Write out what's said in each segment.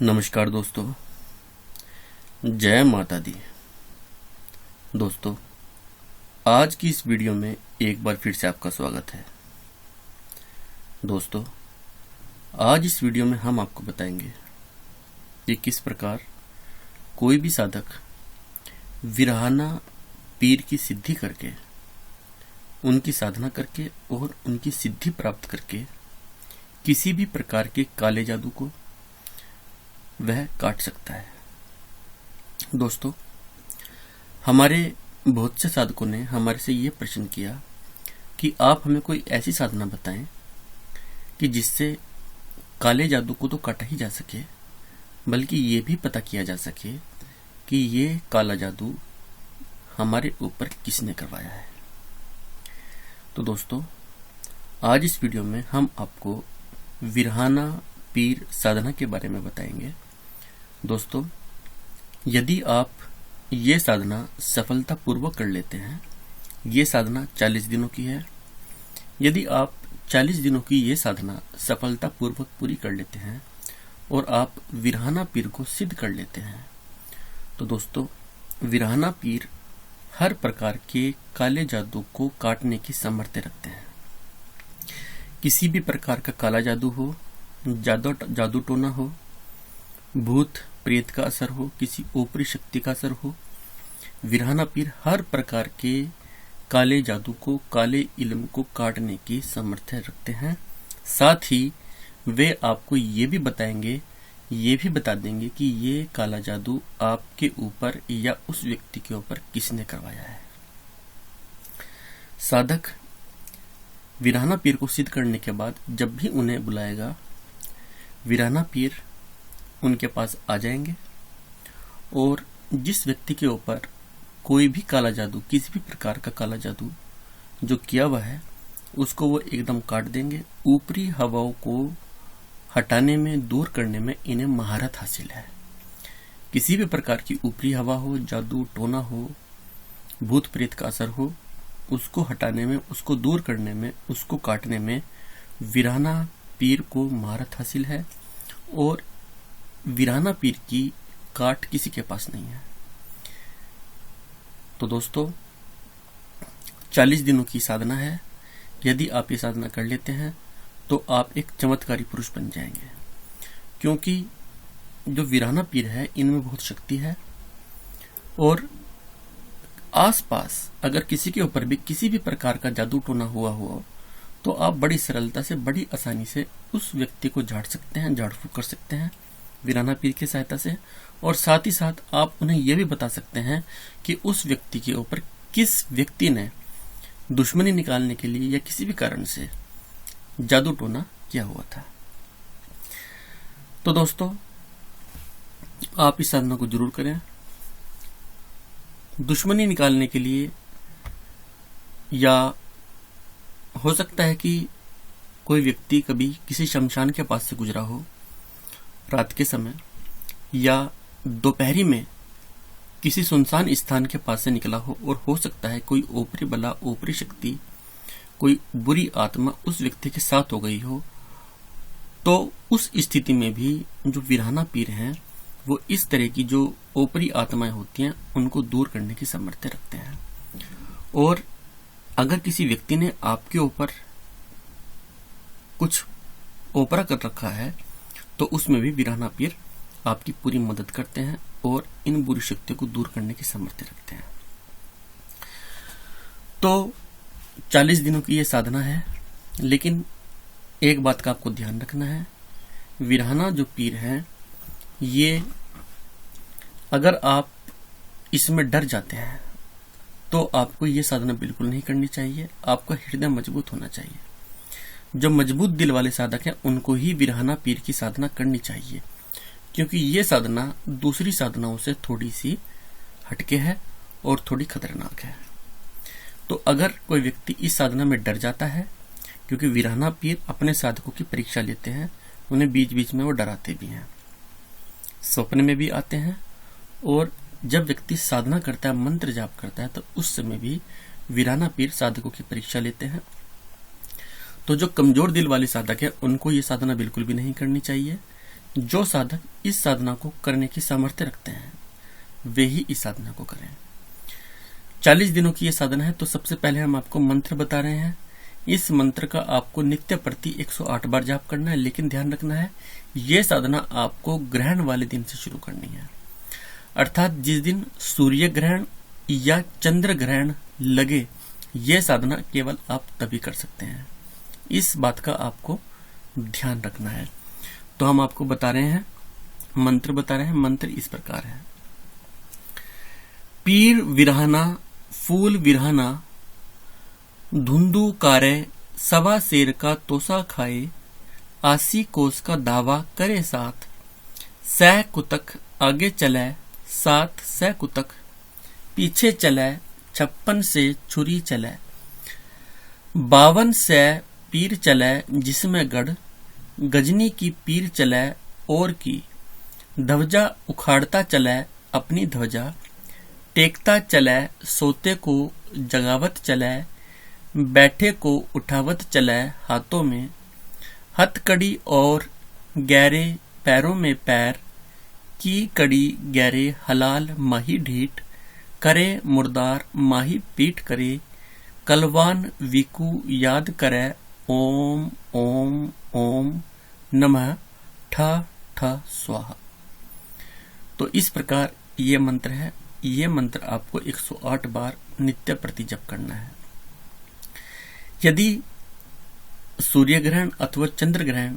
नमस्कार दोस्तों, जय माता दी। दोस्तों, आज की इस वीडियो में एक बार फिर से आपका स्वागत है। दोस्तों, आज इस वीडियो में हम आपको बताएंगे कि किस प्रकार कोई भी साधक विरहाना पीर की सिद्धि करके, उनकी साधना करके और उनकी सिद्धि प्राप्त करके किसी भी प्रकार के काले जादू को वह काट सकता है। दोस्तों, हमारे बहुत से साधकों ने हमारे से ये प्रश्न किया कि आप हमें कोई ऐसी साधना बताएं कि जिससे काले जादू को तो काटा ही जा सके, बल्कि ये भी पता किया जा सके कि ये काला जादू हमारे ऊपर किसने करवाया है। तो दोस्तों, आज इस वीडियो में हम आपको विरहाना पीर साधना के बारे में बताएंगे। दोस्तों, यदि आप ये साधना सफलतापूर्वक कर लेते हैं, ये साधना 40 दिनों की है। यदि आप 40 दिनों की ये साधना सफलतापूर्वक पूरी कर लेते हैं और आप विरहाना पीर को सिद्ध कर लेते हैं, तो दोस्तों, विरहाना पीर हर प्रकार के काले जादू को काटने की सामर्थ्य रखते हैं। किसी भी प्रकार का काला जादू हो, जादू टोना हो, भूत प्रेत का असर हो, किसी ऊपरी शक्ति का असर हो, विरहाना पीर हर प्रकार के काले जादू को, काले इल्म को काटने की सामर्थ्य रखते हैं। साथ ही वे आपको ये भी बताएंगे, ये भी बता देंगे कि ये काला जादू आपके ऊपर या उस व्यक्ति के ऊपर किसने करवाया है। साधक विरहाना पीर को सिद्ध करने के बाद जब भी उन्हें बुलाएगा, विरहाना पीर उनके पास आ जाएंगे और जिस व्यक्ति के ऊपर कोई भी काला जादू, किसी भी प्रकार का काला जादू जो किया हुआ है, उसको वो एकदम काट देंगे। ऊपरी हवाओं को हटाने में, दूर करने में इन्हें महारत हासिल है। किसी भी प्रकार की ऊपरी हवा हो, जादू टोना हो, भूत प्रेत का असर हो, उसको हटाने में, उसको दूर करने में, उसको काटने में विरहाना पीर को महारत हासिल है और विरहाना पीर की काट किसी के पास नहीं है। तो दोस्तों, 40 दिनों की साधना है। यदि आप ये साधना कर लेते हैं तो आप एक चमत्कारी पुरुष बन जाएंगे, क्योंकि जो विरहाना पीर है, इनमें बहुत शक्ति है और आसपास अगर किसी के ऊपर भी किसी भी प्रकार का जादू टोना हुआ हो तो आप बड़ी सरलता से, बड़ी आसानी से उस व्यक्ति को झाड़ सकते हैं, झाड़ फूक कर सकते हैं विरहाना पीर की सहायता से। और साथ ही साथ आप उन्हें यह भी बता सकते हैं कि उस व्यक्ति के ऊपर किस व्यक्ति ने दुश्मनी निकालने के लिए या किसी भी कारण से जादू टोना किया हुआ था। तो दोस्तों, आप इस साधना को जरूर करें। दुश्मनी निकालने के लिए, या हो सकता है कि कोई व्यक्ति कभी किसी शमशान के पास से गुजरा हो रात के समय, या दोपहरी में किसी सुनसान स्थान के पास से निकला हो, और हो सकता है कोई ऊपरी बला, ऊपरी शक्ति, कोई बुरी आत्मा उस व्यक्ति के साथ हो गई हो, तो उस स्थिति में भी जो विरहाना पीर हैं, वो इस तरह की जो ऊपरी आत्माएं होती हैं उनको दूर करने की सामर्थ्य रखते हैं। और अगर किसी व्यक्ति ने आपके ऊपर कुछ ओपरा कर रखा है तो उसमें भी विरहाना पीर आपकी पूरी मदद करते हैं और इन बुरी शक्तियों को दूर करने की सामर्थ्य रखते हैं। तो 40 दिनों की ये साधना है, लेकिन एक बात का आपको ध्यान रखना है। विरहाना जो पीर है, ये अगर आप इसमें डर जाते हैं तो आपको ये साधना बिल्कुल नहीं करनी चाहिए। आपका हृदय मजबूत होना चाहिए। जो मजबूत दिल वाले साधक हैं, उनको ही विरहाना पीर की साधना करनी चाहिए, क्योंकि ये साधना दूसरी साधनाओं से थोड़ी सी हटके है और थोड़ी खतरनाक है। तो अगर कोई व्यक्ति इस साधना में डर जाता है, क्योंकि विरहाना पीर अपने साधकों की परीक्षा लेते हैं, उन्हें बीच बीच में वो डराते भी हैं, स्वप्न में भी आते हैं, और जब व्यक्ति साधना करता है, मंत्र जाप करता है, तो उस समय भी विरहाना पीर साधकों की परीक्षा लेते हैं। तो जो कमजोर दिल वाले साधक है, उनको ये साधना बिल्कुल भी नहीं करनी चाहिए, जो साधक इस साधना को करने की सामर्थ्य रखते हैं वे ही इस साधना को करें। 40 दिनों की ये साधना है। तो सबसे पहले हम आपको मंत्र बता रहे हैं। इस मंत्र का आपको नित्य प्रति 108 बार जाप करना है, लेकिन ध्यान रखना है ये साधना आपको ग्रहण वाले दिन से शुरू करनी है, अर्थात जिस दिन सूर्य ग्रहण या चंद्र ग्रहण लगे यह साधना केवल आप तभी कर सकते हैं। इस बात का आपको ध्यान रखना है। तो हम आपको बता रहे हैं, मंत्र बता रहे हैं। मंत्र इस प्रकार है। पीर विरहाना फूल विरहाना धुंधु कारे सवा शेर का तोसा खाए, आसी कोस का दावा करे साथ, सह कुतक आगे चले साथ सह कुतक, पीछे चले 56 से छुरी चले, 52 से पीर चले जिसमें गढ़, गजनी की पीर चले और की, ध्वजा उखाड़ता चले अपनी ध्वजा, टेकता चले सोते को जगावत चले, बैठे को उठावत चले हाथों में, हथकड़ी और गहरे पैरों में पैर, की कड़ी गहरे हलाल माही ढीठ, करे मुर्दार माही पीठ करे, कलवान विकु याद करे ओम ओम ओम नमः ठ ठ स्वाहा। तो इस प्रकार ये मंत्र है। ये मंत्र आपको 108 बार नित्य प्रति जप करना है। यदि सूर्य ग्रहण अथवा चंद्र ग्रहण,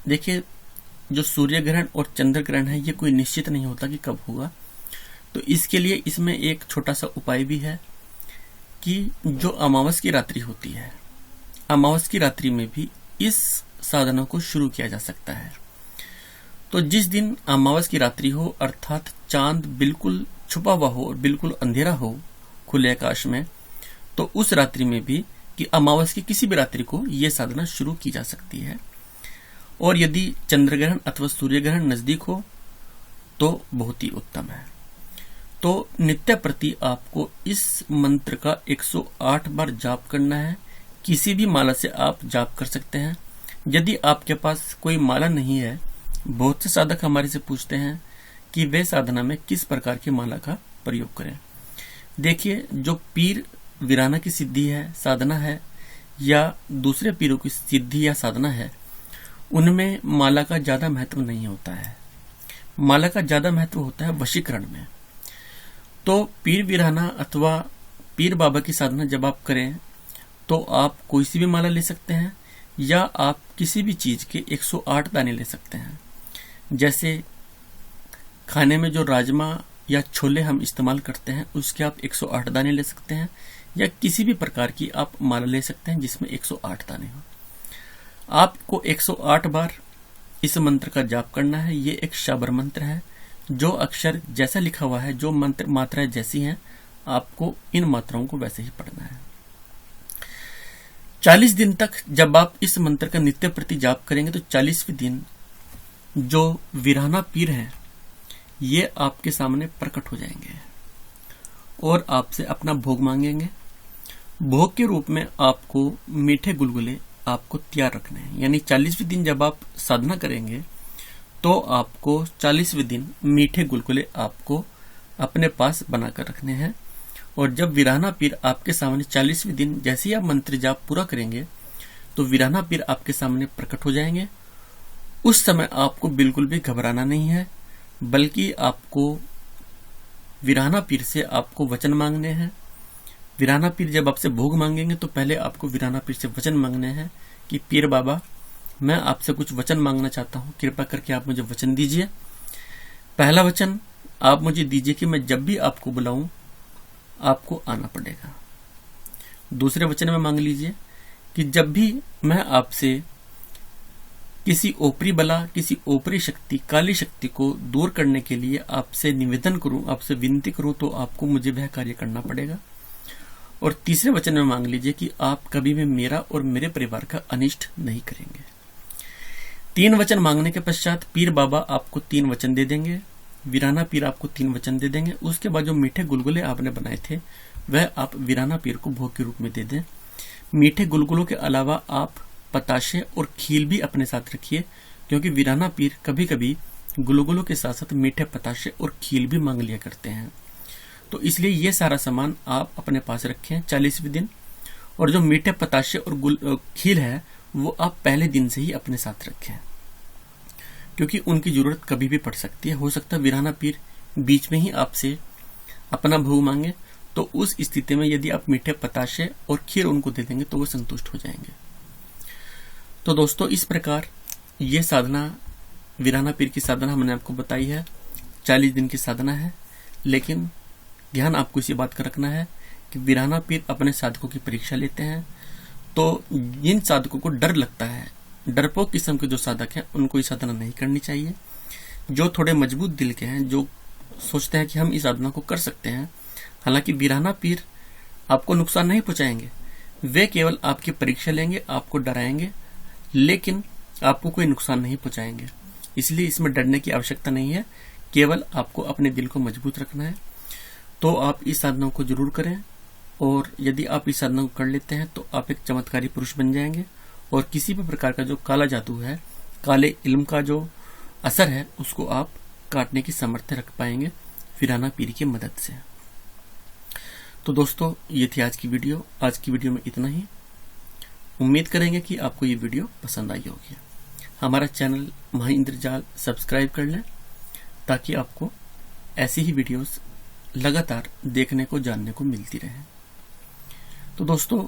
देखिए जो सूर्य ग्रहण और चंद्र ग्रहण है ये कोई निश्चित नहीं होता कि कब होगा। तो इसके लिए इसमें एक छोटा सा उपाय भी है कि जो अमावस की रात्रि होती है, अमावस की रात्रि में भी इस साधना को शुरू किया जा सकता है। तो जिस दिन अमावस की रात्रि हो, अर्थात चांद बिल्कुल छुपा हुआ हो और बिल्कुल अंधेरा हो खुले आकाश में, तो उस रात्रि में भी कि अमावस की किसी भी रात्रि को यह साधना शुरू की जा सकती है। और यदि चंद्र ग्रहण अथवा सूर्य ग्रहण नजदीक हो तो बहुत ही उत्तम है। तो नित्य प्रति आपको इस मंत्र का 108 बार जाप करना है। किसी भी माला से आप जाप कर सकते हैं। यदि आपके पास कोई माला नहीं है, बहुत से साधक हमारे से पूछते हैं कि वे साधना में किस प्रकार की माला का प्रयोग करें। देखिए, जो पीर वीराना की सिद्धि है, साधना है, या दूसरे पीरों की सिद्धि या साधना है, उनमें माला का ज्यादा महत्व नहीं होता है। माला का ज्यादा महत्व होता है वशीकरण में। तो पीर वीराना अथवा पीर बाबा की साधना जब आप करें तो आप कोई सी भी माला ले सकते हैं, या आप किसी भी चीज के 108 दाने ले सकते हैं। जैसे खाने में जो राजमा या छोले हम इस्तेमाल करते हैं उसके आप 108 दाने ले सकते हैं, या किसी भी प्रकार की आप माला ले सकते हैं जिसमें 108 दाने हो। आपको 108 बार इस मंत्र का जाप करना है। ये एक शाबर मंत्र है। जो अक्षर जैसा लिखा हुआ है, जो मंत्र मात्राएं जैसी हैं, आपको इन मात्राओं को वैसे ही पढ़ना है। 40 दिन तक जब आप इस मंत्र का नित्य प्रति जाप करेंगे तो 40वें दिन जो वीराना पीर हैं ये आपके सामने प्रकट हो जाएंगे और आपसे अपना भोग मांगेंगे। भोग के रूप में आपको मीठे गुलगुले आपको तैयार रखने हैं। यानी 40वें दिन जब आप साधना करेंगे तो आपको 40वें दिन मीठे गुलगुले आपको अपने पास बनाकर रखने हैं। और जब वीराना पीर आपके सामने 40वें दिन जैसे ही आप मंत्र जाप पूरा करेंगे तो वीराना पीर आपके सामने प्रकट हो जाएंगे। उस समय आपको बिल्कुल भी घबराना नहीं है, बल्कि आपको वीराना पीर से आपको वचन मांगने हैं। वीराना पीर जब आपसे भोग मांगेंगे तो पहले आपको वीराना पीर से वचन मांगने हैं कि पीर बाबा, मैं आपसे कुछ वचन मांगना चाहता हूं, कृपा करके आप मुझे वचन दीजिए। पहला वचन आप मुझे दीजिए कि मैं जब भी आपको बुलाऊं आपको आना पड़ेगा। दूसरे वचन में मांग लीजिए कि जब भी मैं आपसे किसी ओपरी बला, किसी ओपरी शक्ति, काली शक्ति को दूर करने के लिए आपसे निवेदन करूं, आपसे विनती करूं, तो आपको मुझे वह कार्य करना पड़ेगा। और तीसरे वचन में मांग लीजिए कि आप कभी भी मेरा और मेरे परिवार का अनिष्ट नहीं करेंगे। 3 वचन मांगने के पश्चात पीर बाबा आपको 3 वचन दे देंगे, वीराना पीर आपको 3 वचन दे देंगे। उसके बाद जो मीठे गुलगुले आपने बनाए थे वह आप वीराना पीर को भोग के रूप में दे दें। मीठे गुलगुलों के अलावा आप पताशे और खील भी अपने साथ रखिए, क्योंकि वीराना पीर कभी कभी गुलगुलों के साथ साथ मीठे पताशे और खील भी मांग लिया करते हैं। तो इसलिए ये सारा सामान आप अपने पास रखें 40वें दिन। और जो मीठे पताशे और खील है वो आप पहले दिन से ही अपने साथ रखें, क्योंकि उनकी जरूरत कभी भी पड़ सकती है। हो सकता है वीराना पीर बीच में ही आपसे अपना भोग मांगे, तो उस स्थिति में यदि आप मीठे पताशे और खीर उनको दे देंगे तो वो संतुष्ट हो जाएंगे। तो दोस्तों, इस प्रकार ये साधना, वीराना पीर की साधना हमने आपको बताई है। 40 दिन की साधना है, लेकिन ध्यान आपको इसी बात का रखना है कि वीराना पीर अपने साधकों की परीक्षा लेते हैं। तो जिन साधकों को डर लगता है, डरपोक किस्म के जो साधक हैं, उनको ये साधना नहीं करनी चाहिए। जो थोड़े मजबूत दिल के हैं, जो सोचते हैं कि हम इस साधना को कर सकते हैं, हालांकि वीराना पीर आपको नुकसान नहीं पहुंचाएंगे, वे केवल आपकी परीक्षा लेंगे, आपको डराएंगे, लेकिन आपको कोई नुकसान नहीं पहुंचाएंगे। इसलिए इसमें डरने की आवश्यकता नहीं है, केवल आपको अपने दिल को मजबूत रखना है। तो आप इस साधना को जरूर करें, और यदि आप इस साधना को कर लेते हैं तो आप एक चमत्कारी पुरुष बन जाएंगे, और किसी भी प्रकार का जो काला जादू है, काले इल्म का जो असर है, उसको आप काटने की सामर्थ्य रख पाएंगे वीराना पीर की मदद से। तो दोस्तों, ये थी आज की वीडियो। आज की वीडियो में इतना ही। उम्मीद करेंगे कि आपको ये वीडियो पसंद आई होगी। हमारा चैनल महाइंद्रजाल सब्सक्राइब कर लें, ताकि आपको ऐसी ही वीडियोस लगातार देखने को, जानने को मिलती रहे। तो दोस्तों,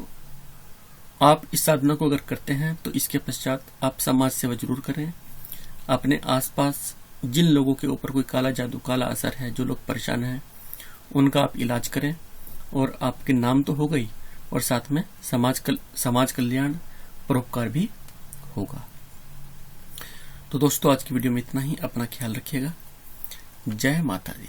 आप इस साधना को अगर करते हैं तो इसके पश्चात आप समाज सेवा जरूर करें। अपने आसपास जिन लोगों के ऊपर कोई काला जादू, काला असर है, जो लोग परेशान हैं, उनका आप इलाज करें, और आपके नाम तो हो गई, और साथ में समाज कल्याण, परोपकार भी होगा। तो दोस्तों, आज की वीडियो में इतना ही। अपना ख्याल रखिएगा। जय माता दी।